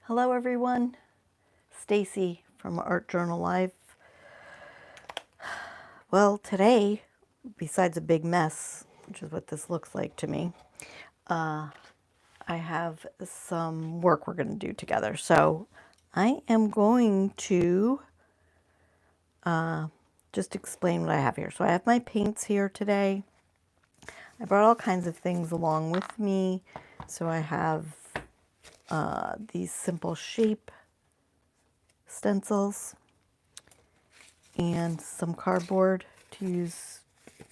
Hello everyone, Stacy from Art Journal Live. Well, today, besides a big mess, which is what this looks like to me, I have some work we're going to do together. So I am going to just explain what I have here. So I have my paints here today. I brought all kinds of things along with me. So I have these simple shape stencils and some cardboard to use,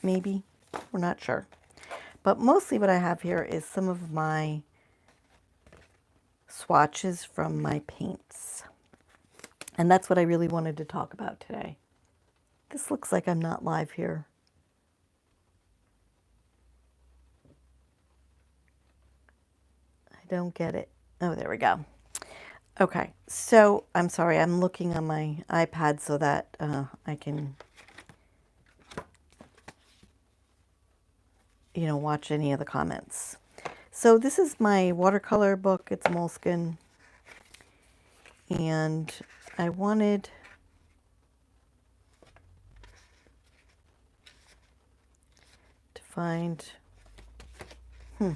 maybe, we're not sure. But mostly what I have here is some of my swatches from my paints. And that's what I really wanted to talk about today. This looks like I'm not live here. I don't get it. Oh, there we go. Okay, so I'm sorry, I'm looking on my iPad so that I can, watch any of the comments. So this is my watercolor book. It's moleskin. And I wanted to find, I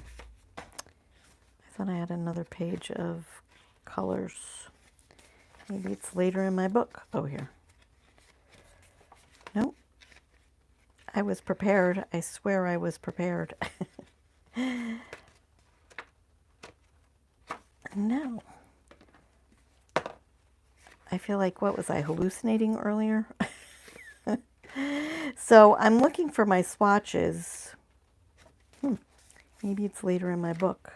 thought I had another page of colors. Maybe it's later in my book. Oh, here. Nope. I was prepared. I swear I was prepared. No. I feel like, what was I hallucinating earlier? So I'm looking for my swatches. Maybe it's later in my book.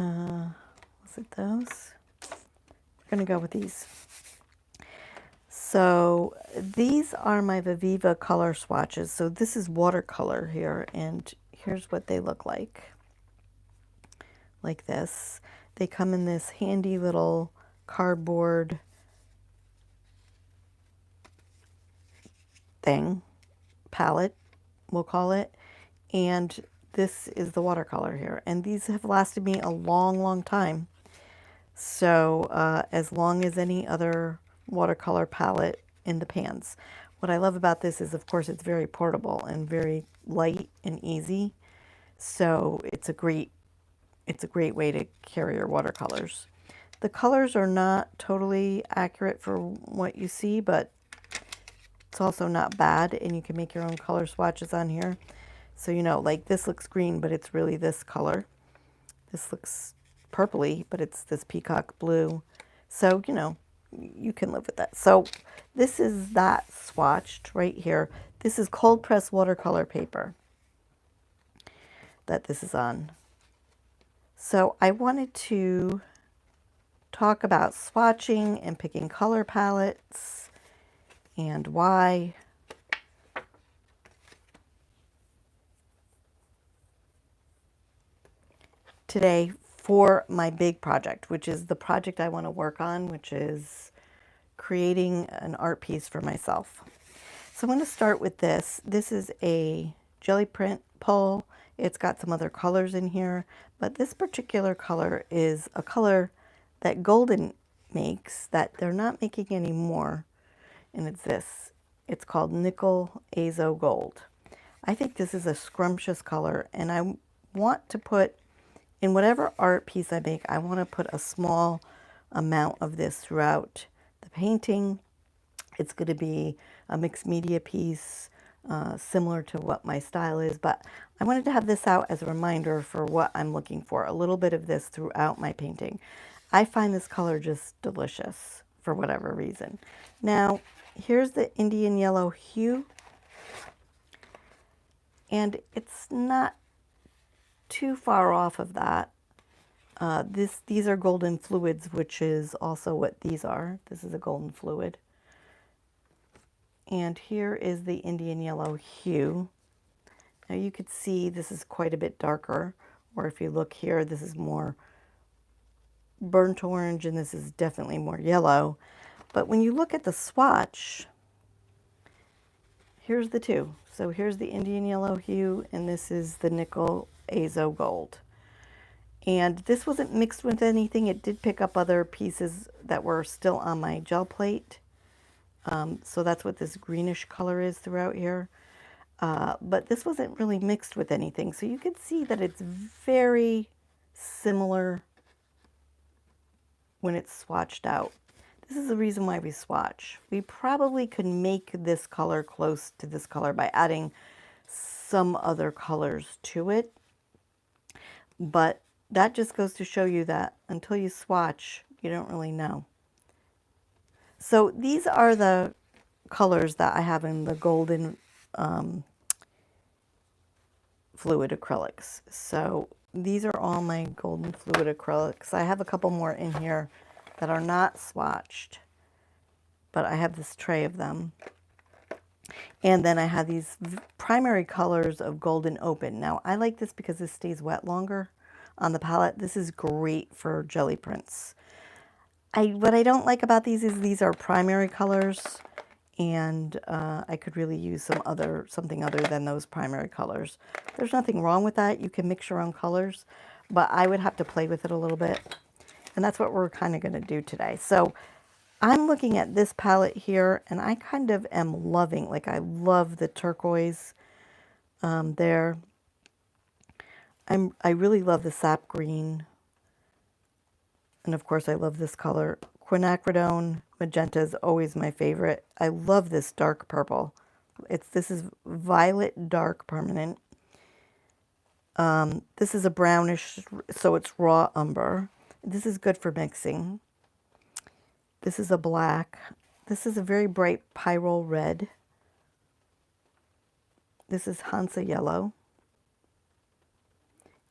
Was it those? We're going to go with these. So these are my Viviva color swatches. So this is watercolor here, and here's what they look like this. They come in this handy little cardboard thing, palette, we'll call it. And this is the watercolor here. And these have lasted me a long, long time. So as long as any other watercolor palette in the pans. What I love about this is, of course, it's very portable and very light and easy. So it's a great way to carry your watercolors. The colors are not totally accurate for what you see, but it's also not bad, and you can make your own color swatches on here. So, like this looks green, but it's really this color. This looks purpley, but it's this peacock blue. So, you can live with that. So this is that swatched right here. This is cold press watercolor paper that this is on. So I wanted to talk about swatching and picking color palettes and why. Today for my big project, which is the project I want to work on, which is creating an art piece for myself. So I'm going to start with this. This is a jelly print pull. It's got some other colors in here, but this particular color is a color that Golden makes that they're not making anymore, and it's this. It's called Nickel Azo Gold. I think this is a scrumptious color, and I want to put, in whatever art piece I make, I want to put a small amount of this throughout the painting. It's going to be a mixed media piece, similar to what my style is, but I wanted to have this out as a reminder for what I'm looking for, a little bit of this throughout my painting. I find this color just delicious for whatever reason. Now, here's the Indian yellow hue, and it's not too far off of that. These are golden fluids, which is also what these are. This is a golden fluid. And here is the Indian yellow hue. Now you could see this is quite a bit darker, or if you look here, this is more burnt orange, and this is definitely more yellow. But when you look at the swatch, here's the two. So here's the Indian yellow hue, and this is the nickel azo gold. And this wasn't mixed with anything. It did pick up other pieces that were still on my gel plate. So that's what this greenish color is throughout here. But this wasn't really mixed with anything. So you can see that it's very similar when it's swatched out. This is the reason why we swatch. We probably could make this color close to this color by adding some other colors to it. But that just goes to show you that until you swatch, you don't really know. So these are the colors that I have in the golden fluid acrylics. So these are all my golden fluid acrylics. I have a couple more in here that are not swatched, but I have this tray of them. And then I have these primary colors of Golden Open. Now I like this because this stays wet longer on the palette. This is great for jelly prints. What I don't like about these is these are primary colors, and I could really use something other than those primary colors. There's nothing wrong with that. You can mix your own colors, but I would have to play with it a little bit. And that's what we're kind of going to do today. So I'm looking at this palette here, and I kind of am loving, like I love the turquoise there. I really love the sap green. And of course I love this color. Quinacridone magenta is always my favorite. I love this dark purple. This is violet dark permanent. This is a brownish, so it's raw umber. This is good for mixing. This is a black. This is a very bright pyrrole red. This is Hansa yellow.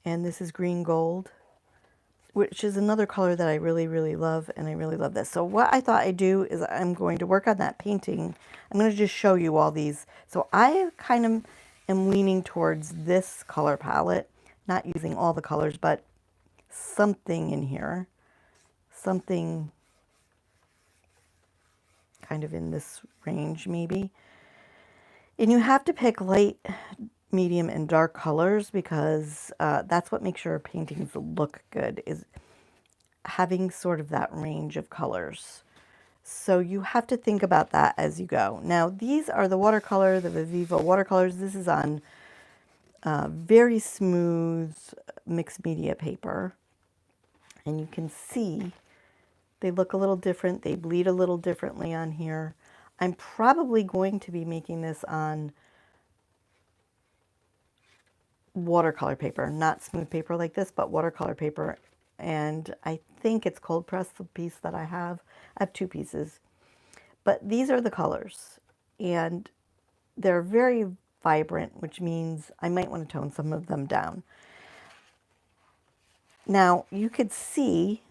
And this is green gold, which is another color that I really, really love, and I really love this. So what I thought I'd do is I'm going to work on that painting. I'm going to just show you all these. So I kind of am leaning towards this color palette, not using all the colors, but something in here, something kind of in this range maybe. And you have to pick light, medium, and dark colors because that's what makes your paintings look good, is having sort of that range of colors. So you have to think about that as you go. Now these are the watercolor, the Viviva watercolors. This is on very smooth mixed media paper. And you can see they look a little different. They bleed a little differently on here. I'm probably going to be making this on watercolor paper, not smooth paper like this, but watercolor paper. And I think it's cold pressed, the piece that I have. I have two pieces. But these are the colors. And they're very vibrant, which means I might want to tone some of them down. Now, you could see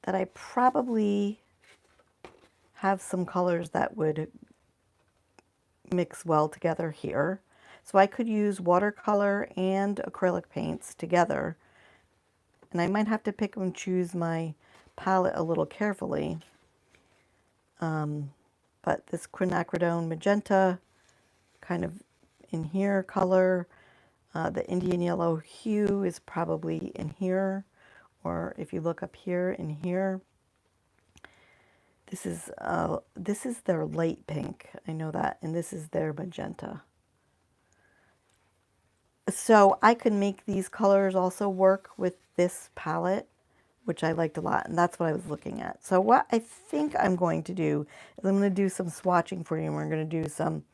that I probably have some colors that would mix well together here. So I could use watercolor and acrylic paints together. And I might have to pick and choose my palette a little carefully. But this quinacridone magenta, kind of in here color. The Indian yellow hue is probably in here. Or if you look up here, in here. This is their light pink. I know that. And this is their magenta. So I could make these colors also work with this palette, which I liked a lot, and that's what I was looking at. So what I think I'm going to do is I'm going to do some swatching for you, and we're going to do some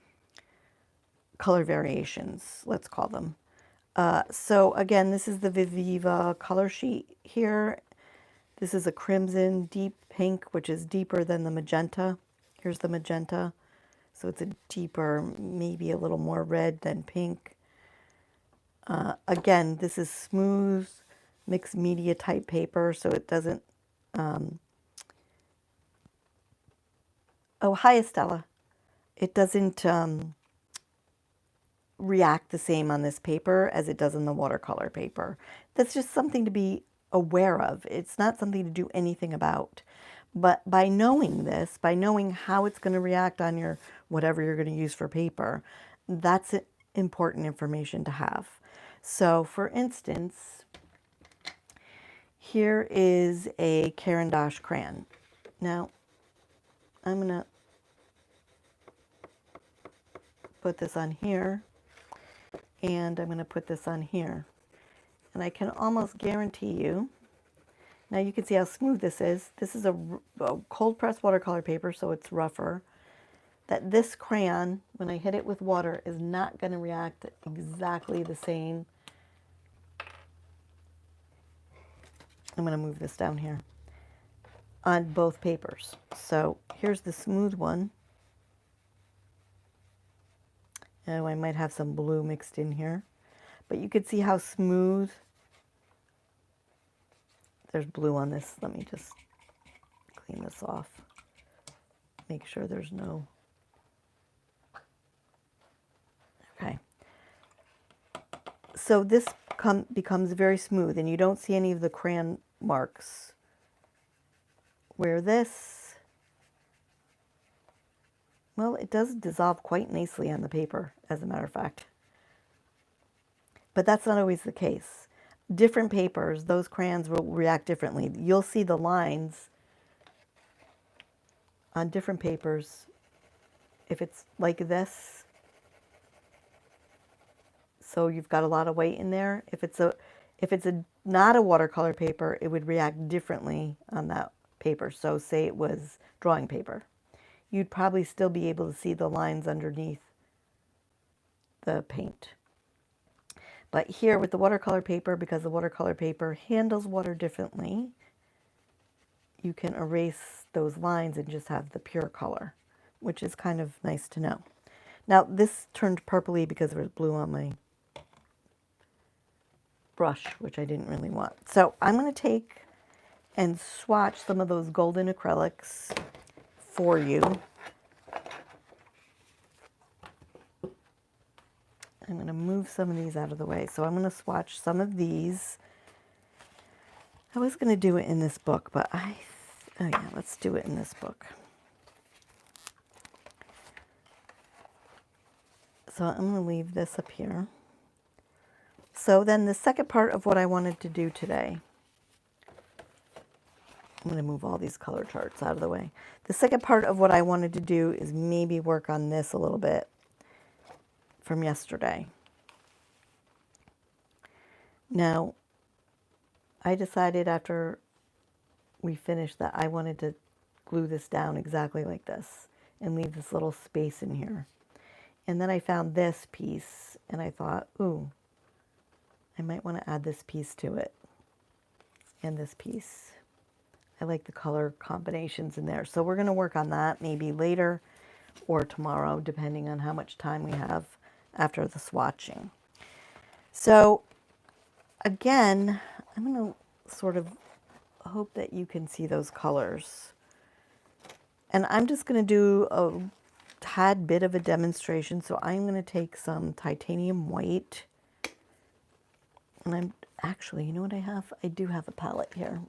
color variations, let's call them. So again, this is the Viviva color sheet here. This is a crimson deep pink, which is deeper than the magenta. Here's the magenta. So it's a deeper, maybe a little more red than pink. Again, this is smooth mixed media type paper, so it doesn't, oh, hi Estella. It doesn't react the same on this paper as it does in the watercolor paper. That's just something to be aware of. It's not something to do anything about. But by knowing this, by knowing how it's going to react on your whatever you're going to use for paper, that's important information to have. So for instance, here is a Caran d'Ache crayon. Now, I'm going to put this on here, and I'm going to put this on here. And I can almost guarantee you, now you can see how smooth this is. This is a cold pressed watercolor paper, so it's rougher. That this crayon, when I hit it with water, is not going to react exactly the same. I'm going to move this down here on both papers. So here's the smooth one. Oh, I might have some blue mixed in here, but you could see how smooth. There's blue on this. Let me just clean this off. Make sure there's no. Okay. So this becomes very smooth, and you don't see any of the crayon marks. Where this, well, it does dissolve quite nicely on the paper, as a matter of fact. But that's not always the case. Different papers, those crayons will react differently. You'll see the lines on different papers. If it's like this, so you've got a lot of weight in there. If it's not a watercolor paper, it would react differently on that paper. So say it was drawing paper. You'd probably still be able to see the lines underneath the paint. But here with the watercolor paper, because the watercolor paper handles water differently, you can erase those lines and just have the pure color, which is kind of nice to know. Now this turned purpley because there was blue on my brush, which I didn't really want. So I'm going to take and swatch some of those Golden Acrylics for you. I'm going to move some of these out of the way. So I'm going to swatch some of these. I was going to do it in this book, but oh yeah, let's do it in this book. So I'm going to leave this up here. So then the second part of what I wanted to do today, I'm going to move all these color charts out of the way. The second part of what I wanted to do is maybe work on this a little bit from yesterday. Now, I decided after we finished that I wanted to glue this down exactly like this and leave this little space in here. And then I found this piece and I thought, ooh, I might want to add this piece to it and this piece. I like the color combinations in there. So we're going to work on that maybe later or tomorrow, depending on how much time we have after the swatching. So again, I'm going to sort of hope that you can see those colors. And I'm just going to do a tad bit of a demonstration. So I'm going to take some titanium white. And I'm actually, you know what I have? I do have a palette here.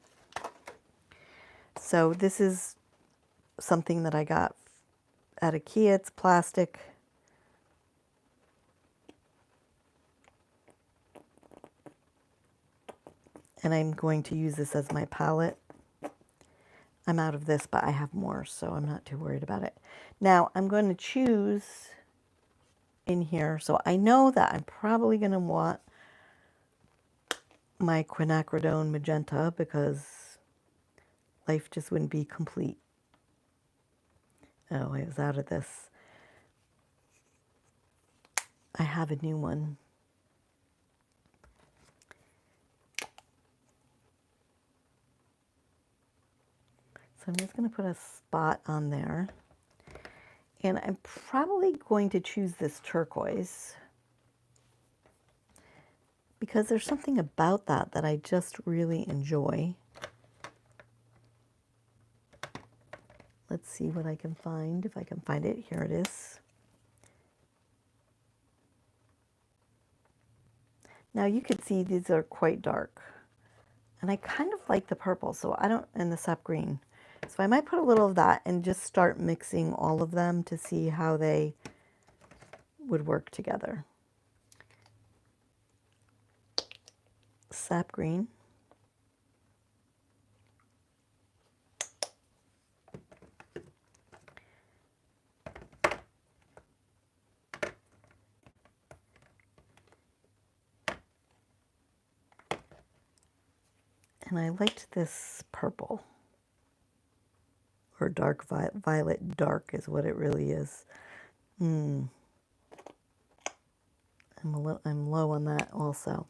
So this is something that I got at IKEA. It's plastic. And I'm going to use this as my palette. I'm out of this, but I have more, so I'm not too worried about it. Now, I'm going to choose in here. So I know that I'm probably going to want my quinacridone magenta because life just wouldn't be complete. Oh, I was out of this. I have a new one. So I'm just going to put a spot on there. And I'm probably going to choose this turquoise because there's something about that that I just really enjoy. Let's see what I can find, if I can find it. Here it is. Now you can see these are quite dark. And I kind of like the purple, so I don't, and the sap green. So I might put a little of that and just start mixing all of them to see how they would work together. Sap green. And I liked this purple, or dark violet dark is what it really is. I'm low on that also.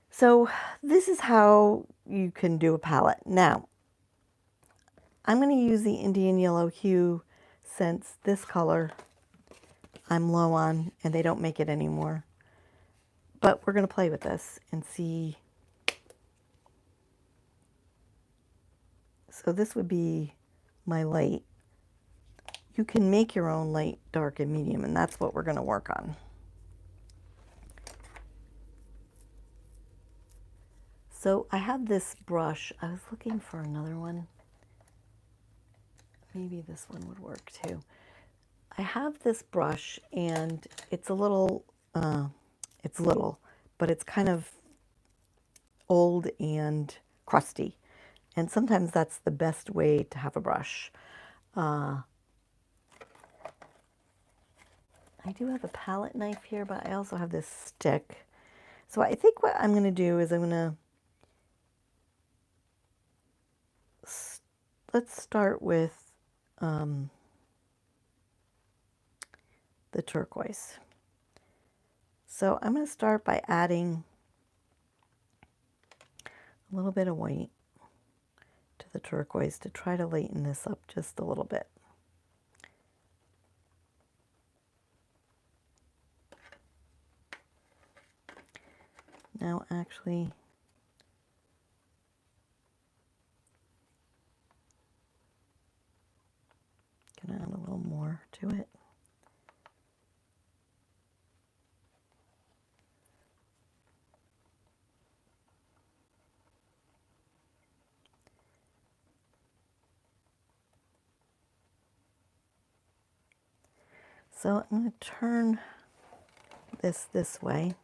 So this is how you can do a palette. Now, I'm going to use the Indian Yellow hue since this color I'm low on and they don't make it anymore. But we're going to play with this and see. So this would be my light. You can make your own light, dark, and medium, and that's what we're going to work on. So I have this brush. I was looking for another one. Maybe this one would work too. I have this brush and it's a little, but it's kind of old and crusty. And sometimes that's the best way to have a brush. I do have a palette knife here, but I also have this stick. So I think what I'm going to do is I'm going to, let's start with the turquoise. So I'm going to start by adding a little bit of white to the turquoise to try to lighten this up just a little bit. Now actually, gonna add a little more to it. So I'm going to turn this way.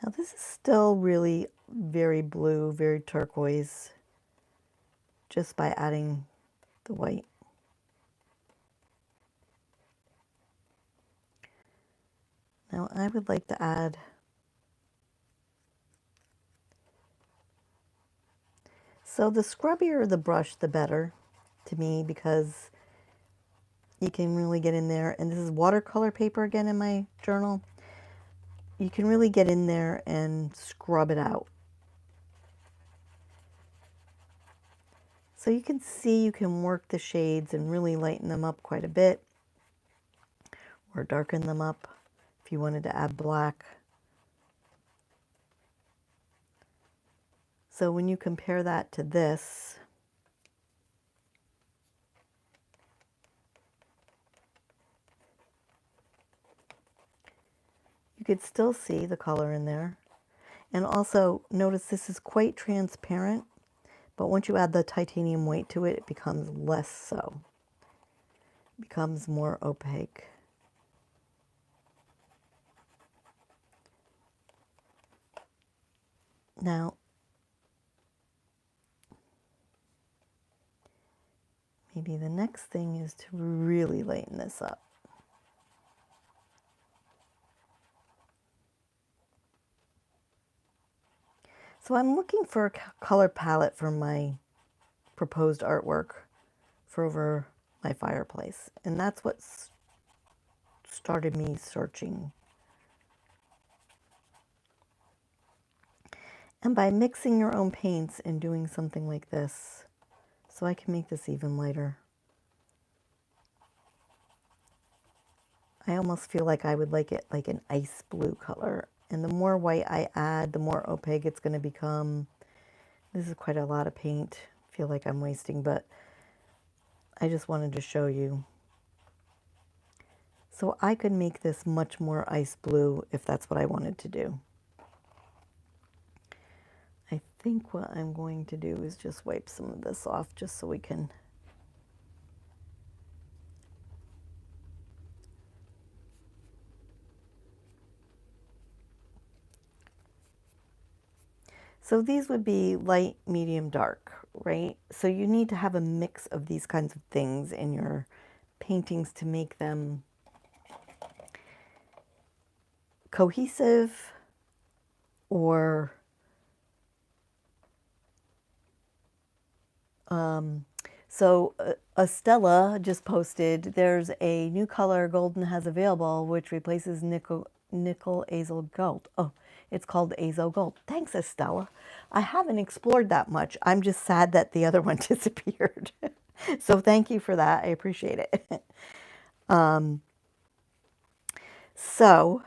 Now this is still really very blue, very turquoise, just by adding the white. Now I would like to add so the scrubbier the brush, the better to me, because you can really get in there, and this is watercolor paper again in my journal. You can really get in there and scrub it out. So you can see you can work the shades and really lighten them up quite a bit, or darken them up if you wanted to add black. So when you compare that to this, you could still see the color in there. And also notice this is quite transparent, but once you add the titanium white to it, it becomes less so. It becomes more opaque. Now, maybe the next thing is to really lighten this up. So I'm looking for a color palette for my proposed artwork for over my fireplace. And that's what started me searching. And by mixing your own paints and doing something like this, so I can make this even lighter. I almost feel like I would like it like an ice blue color. And the more white I add, the more opaque it's going to become. This is quite a lot of paint. I feel like I'm wasting, but I just wanted to show you. So I could make this much more ice blue if that's what I wanted to do. I think what I'm going to do is just wipe some of this off just so we can. So these would be light, medium, dark, right? So you need to have a mix of these kinds of things in your paintings to make them cohesive or Estella just posted, there's a new color Golden has available which replaces nickel azo gold. Oh, it's called azo gold. Thanks, Estella. I haven't explored that much. I'm just sad that the other one disappeared. So thank you for that. I appreciate it. So,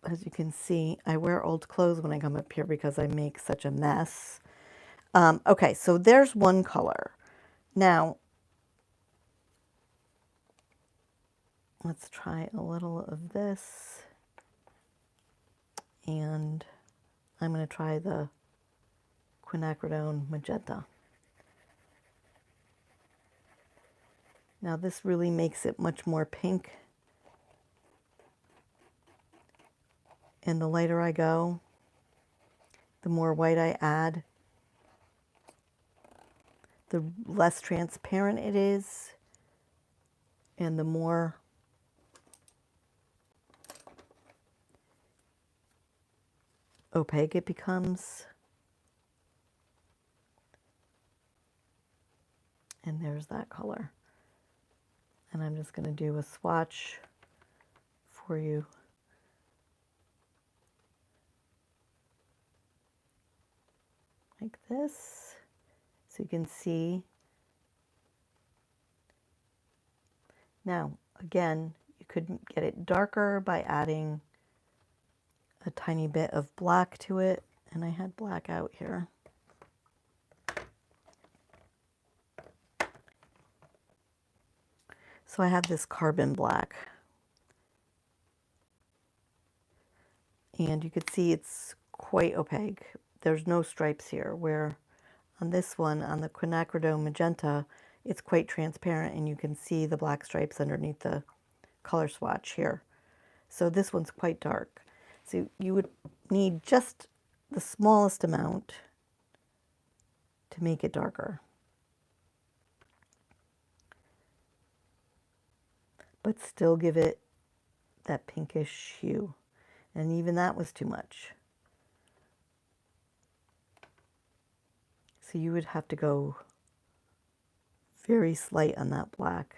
as you can see, I wear old clothes when I come up here because I make such a mess. Okay, so there's one color. Now, let's try a little of this. And I'm going to try the quinacridone magenta. Now this really makes it much more pink. And the lighter I go, the more white I add, the less transparent it is, and the more opaque it becomes. And there's that color. And I'm just going to do a swatch for you. Like this, so you can see. Now, again, you could get it darker by adding a tiny bit of black to it, and I had black out here. So I have this carbon black. And you could see it's quite opaque. There's no stripes here, where on this one, on the quinacridone magenta, it's quite transparent and you can see the black stripes underneath the color swatch here. So this one's quite dark. So you would need just the smallest amount to make it darker. But still give it that pinkish hue. And even that was too much. So you would have to go very slight on that black.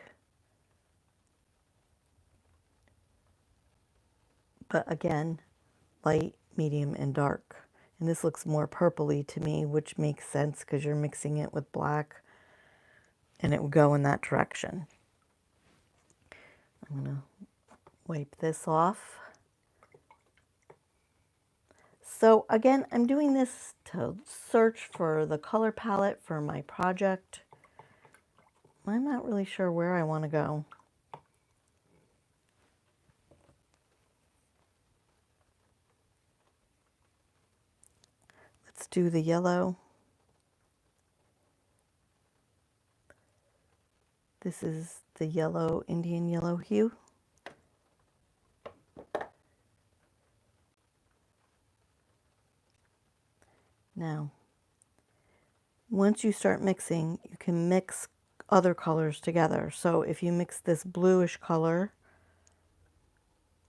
But again, light, medium, and dark. And this looks more purpley to me, which makes sense because you're mixing it with black and it would go in that direction. I'm going to wipe this off. So again, I'm doing this to search for the color palette for my project. I'm not really sure where I want to go. Let's do the yellow. This is the yellow, Indian yellow hue. Now, once you start mixing, you can mix other colors together. So if you mix this bluish color,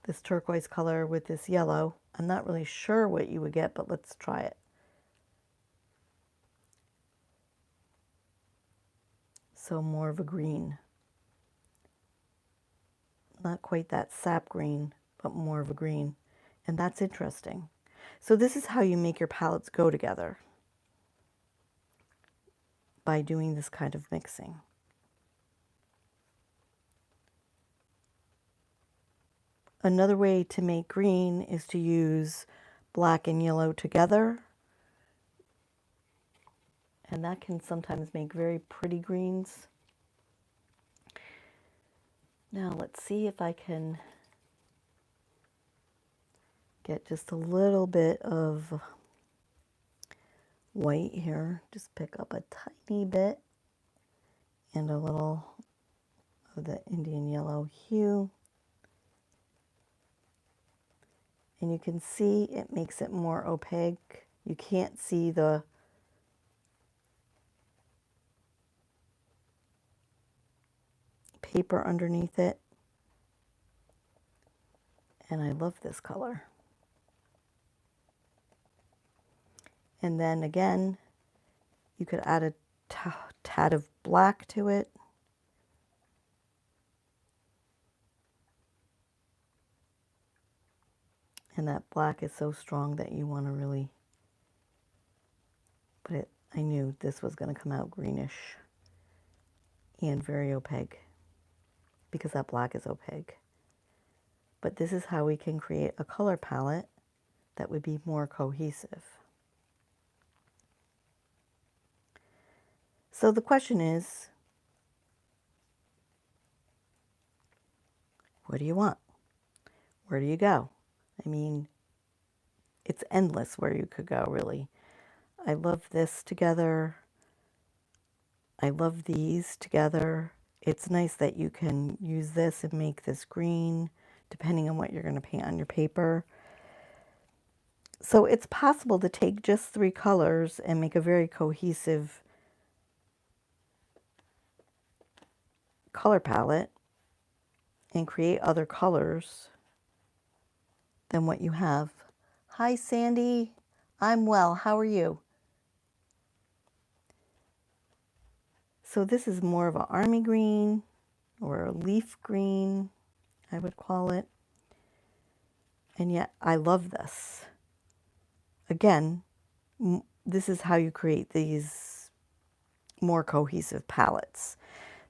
this turquoise color with this yellow, I'm not really sure what you would get, but let's try it. So more of a green. Not quite that sap green, but more of a green. And that's interesting. So this is how you make your palettes go together, by doing this kind of mixing. Another way to make green is to use black and yellow together. And that can sometimes make very pretty greens. Now let's see if I can get just a little bit of white here. Just pick up a tiny bit and a little of the Indian yellow hue. And you can see it makes it more opaque. You can't see the paper underneath it. And I love this color. And then again, you could add a tad of black to it. And that black is so strong that you want to really, but I knew this was going to come out greenish and very opaque because that black is opaque. But this is how we can create a color palette that would be more cohesive. So the question is, what do you want? Where do you go? I mean, it's endless where you could go, really. I love this together. I love these together. It's nice that you can use this and make this green, depending on what you're going to paint on your paper. So it's possible to take just 3 colors and make a very cohesive color palette and create other colors than what you have. Hi, Sandy. I'm well. How are you? So this is more of an army green or a leaf green, I would call it. And yet I love this. Again, this is how you create these more cohesive palettes.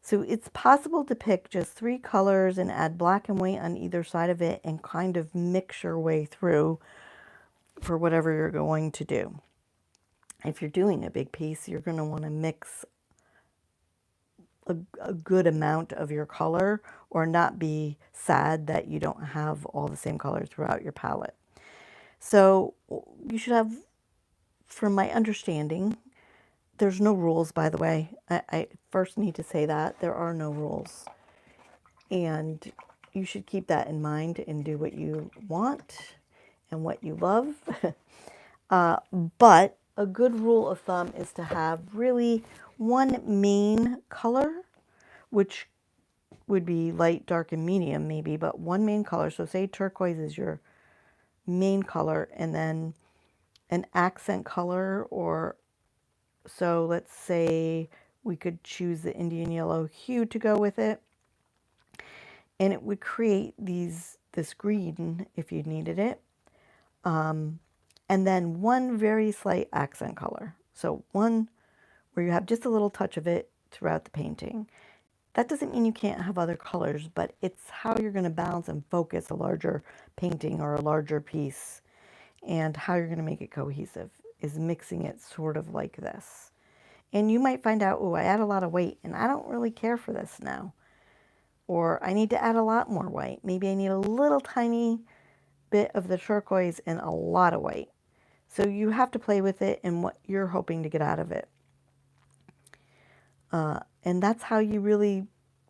So it's possible to pick just 3 colors and add black and white on either side of it and kind of mix your way through for whatever you're going to do. If you're doing a big piece, you're going to want to mix a good amount of your color or not be sad that you don't have all the same color throughout your palette. So you should have, from my understanding, there's no rules, by the way. I first need to say that there are no rules. And you should keep that in mind and do what you want and what you love. But a good rule of thumb is to have really one main color, which would be light, dark, and medium maybe, but one main color. So say turquoise is your main color, and then an accent color, or so let's say we could choose the Indian yellow hue to go with it. And it would create this green if you needed it. And then one very slight accent color. So one where you have just a little touch of it throughout the painting. That doesn't mean you can't have other colors, but it's how you're going to balance and focus a larger painting or a larger piece, and how you're going to make it cohesive is mixing it sort of like this. And you might find out, oh, I add a lot of white and I don't really care for this now. Or I need to add a lot more white. Maybe I need a little tiny bit of the turquoise and a lot of white. So you have to play with it and what you're hoping to get out of it. And that's how you really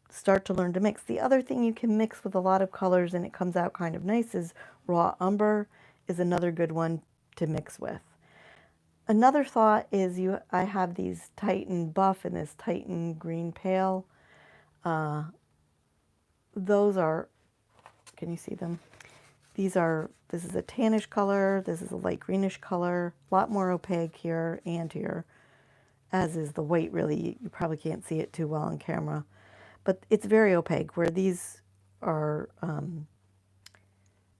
start to learn to mix. The other thing you can mix with a lot of colors and it comes out kind of nice is raw umber is another good one to mix with. Another thought is I have these Titan Buff and this Titan Green Pale. Those are, can you see them? This is a tannish color, this is a light greenish color, a lot more opaque here and here, as is the white really. You probably can't see it too well on camera, but it's very opaque, where these are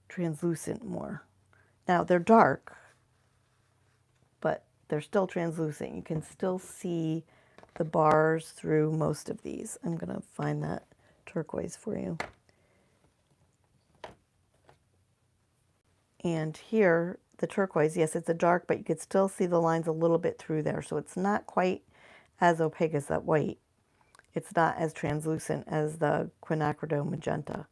translucent more. Now they're dark, but they're still translucent. You can still see the bars through most of these. I'm going to find that turquoise for you. And here, the turquoise, yes, it's a dark, but you could still see the lines a little bit through there. So it's not quite as opaque as that white. It's not as translucent as the quinacridone magenta.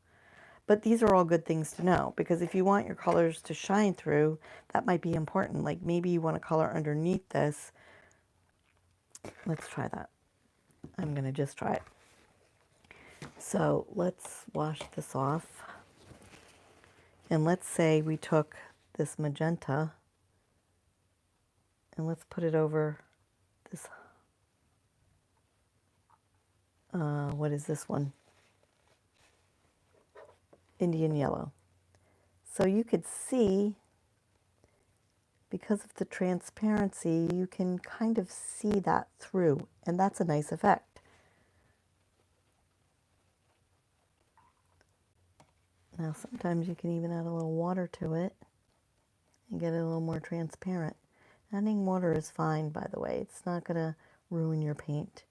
But these are all good things to know, because if you want your colors to shine through, that might be important. Like maybe you want a color underneath this. Let's try that. I'm going to just try it. So let's wash this off. And let's say we took this magenta and let's put it over this, what is this one? Indian yellow. So you could see, because of the transparency, you can kind of see that through, and that's a nice effect. Now sometimes you can even add a little water to it and get it a little more transparent. Adding water is fine, by the way. It's not going to ruin your paint.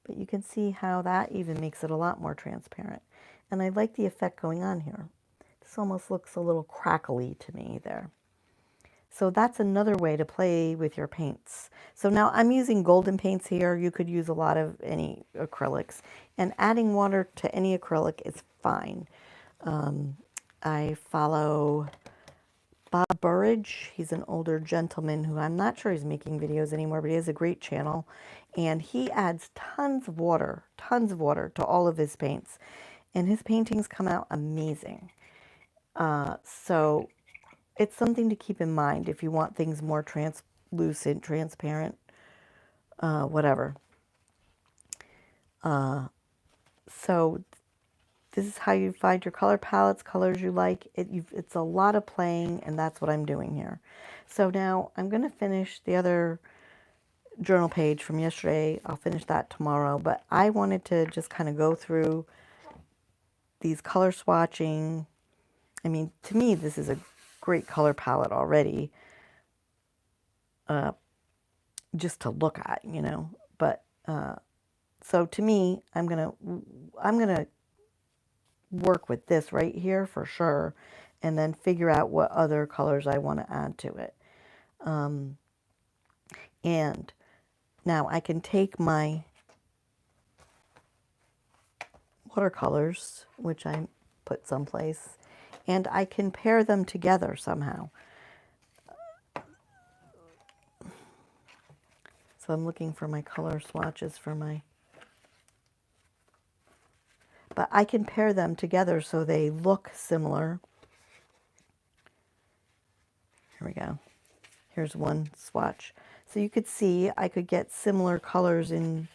But you can see how that even makes it a lot more transparent. And I like the effect going on here. This almost looks a little crackly to me there. So that's another way to play with your paints. So now I'm using golden paints here. You could use a lot of any acrylics. And adding water to any acrylic is fine. I follow Bob Burridge. He's an older gentleman who I'm not sure he's making videos anymore, but he has a great channel. And he adds tons of water to all of his paints. And his paintings come out amazing. So it's something to keep in mind if you want things more translucent, transparent, whatever. So this is how you find your color palettes, colors you like. It's a lot of playing, and that's what I'm doing here. So now I'm going to finish the other journal page from yesterday. I'll finish that tomorrow, but I wanted to just kind of go through these color swatching. I mean, to me, this is a great color palette already, just to look at, you know. But so to me, I'm gonna work with this right here for sure, and then figure out what other colors I want to add to it. And now I can take my watercolors, which I put someplace, and I can pair them together somehow. So I'm looking for my color swatches for my... But I can pair them together so they look similar. Here we go. Here's one swatch. So you could see I could get similar colors in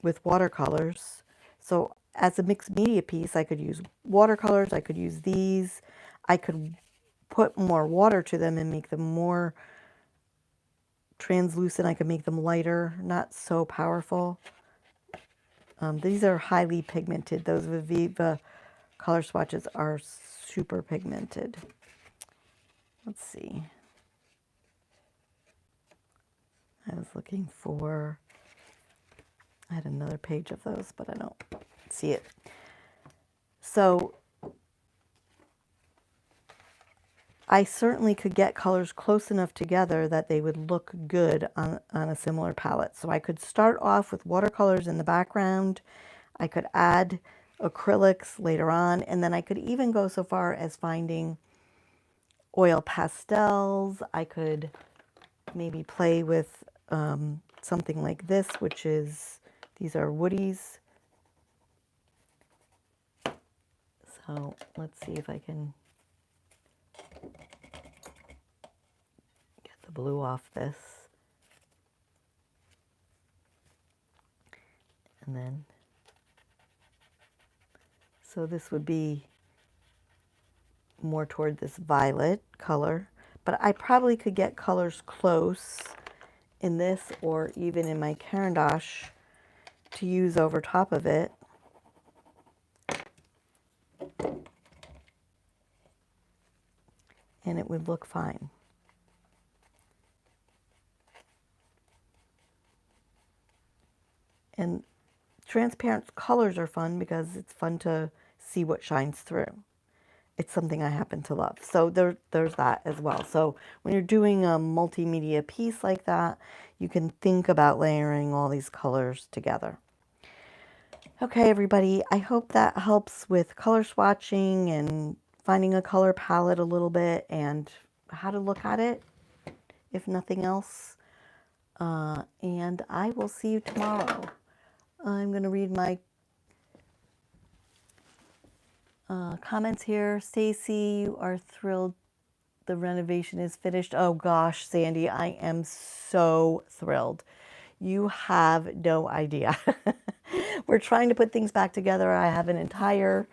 with watercolors. So as a mixed media piece, I could use watercolors, I could use these. I could put more water to them and make them more translucent. I could make them lighter, not so powerful. These are highly pigmented. Those Viviva color swatches are super pigmented. Let's see. I was looking for, I had another page of those, but I don't see it. So I certainly could get colors close enough together that they would look good on a similar palette. So I could start off with watercolors in the background. I could add acrylics later on, and then I could even go so far as finding oil pastels. I could maybe play with something like this, which is, these are woodies. So let's see if I can get the blue off this. And then, so this would be more toward this violet color, but I probably could get colors close in this or even in my Caran d'Ache to use over top of it. And it would look fine. And transparent colors are fun because it's fun to see what shines through. It's something I happen to love. So there's that as well. So when you're doing a multimedia piece like that, you can think about layering all these colors together. Okay, everybody, I hope that helps with color swatching and finding a color palette a little bit and how to look at it, if nothing else. And I will see you tomorrow. I'm going to read my comments here. Stacy, you are thrilled the renovation is finished. Oh gosh, Sandy, I am so thrilled. You have no idea. We're trying to put things back together. I have an entire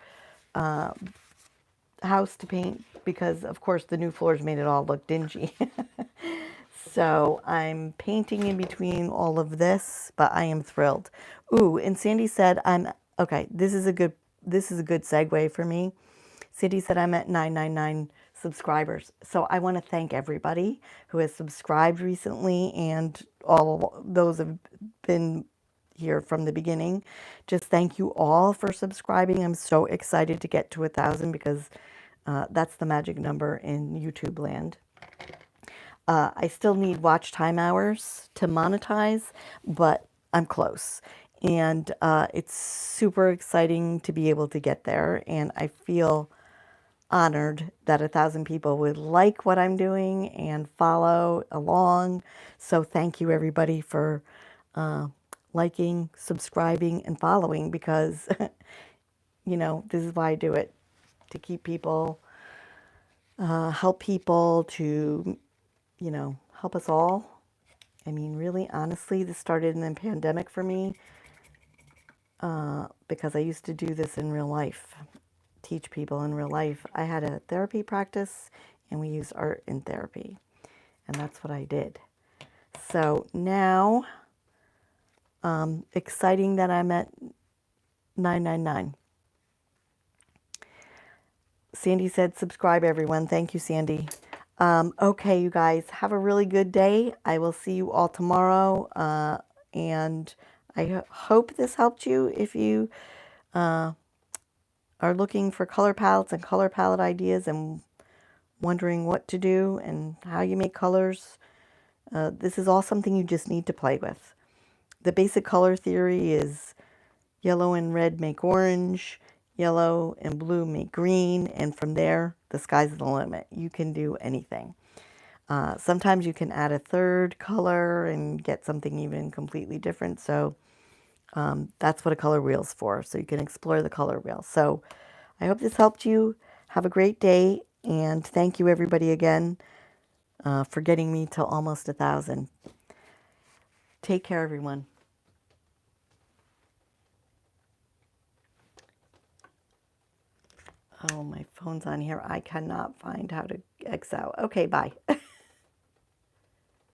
house to paint because, of course, the new floors made it all look dingy. So I'm painting in between all of this, but I am thrilled. Ooh, and Sandy said okay, this is a good segue for me. Sandy said I'm at 999 subscribers. So I want to thank everybody who has subscribed recently and all those have been here from the beginning. Just thank you all for subscribing. I'm so excited to get to 1,000 because that's the magic number in YouTube land. I still need watch time hours to monetize, but I'm close. And it's super exciting to be able to get there. And I feel honored that 1,000 people would like what I'm doing and follow along. So thank you everybody for liking, subscribing, and following because, you know, this is why I do it, to keep people, help people, to, you know, help us all. I mean, really, honestly, this started in the pandemic for me because I used to do this in real life, teach people in real life. I had a therapy practice and we used art in therapy, and that's what I did. So now, exciting that I'm at 999. Sandy said, subscribe everyone. Thank you, Sandy. Okay, you guys, have a really good day. I will see you all tomorrow. And I hope this helped you if you are looking for color palettes and color palette ideas and wondering what to do and how you make colors. This is all something you just need to play with. The basic color theory is yellow and red make orange, yellow and blue make green, and from there, the sky's the limit. You can do anything. Sometimes you can add a third color and get something even completely different. So that's what a color wheel's for. So you can explore the color wheel. So I hope this helped you. Have a great day. And thank you everybody again for getting me to almost 1,000. Take care, everyone. Oh, my phone's on here. I cannot find how to X out. Okay, bye.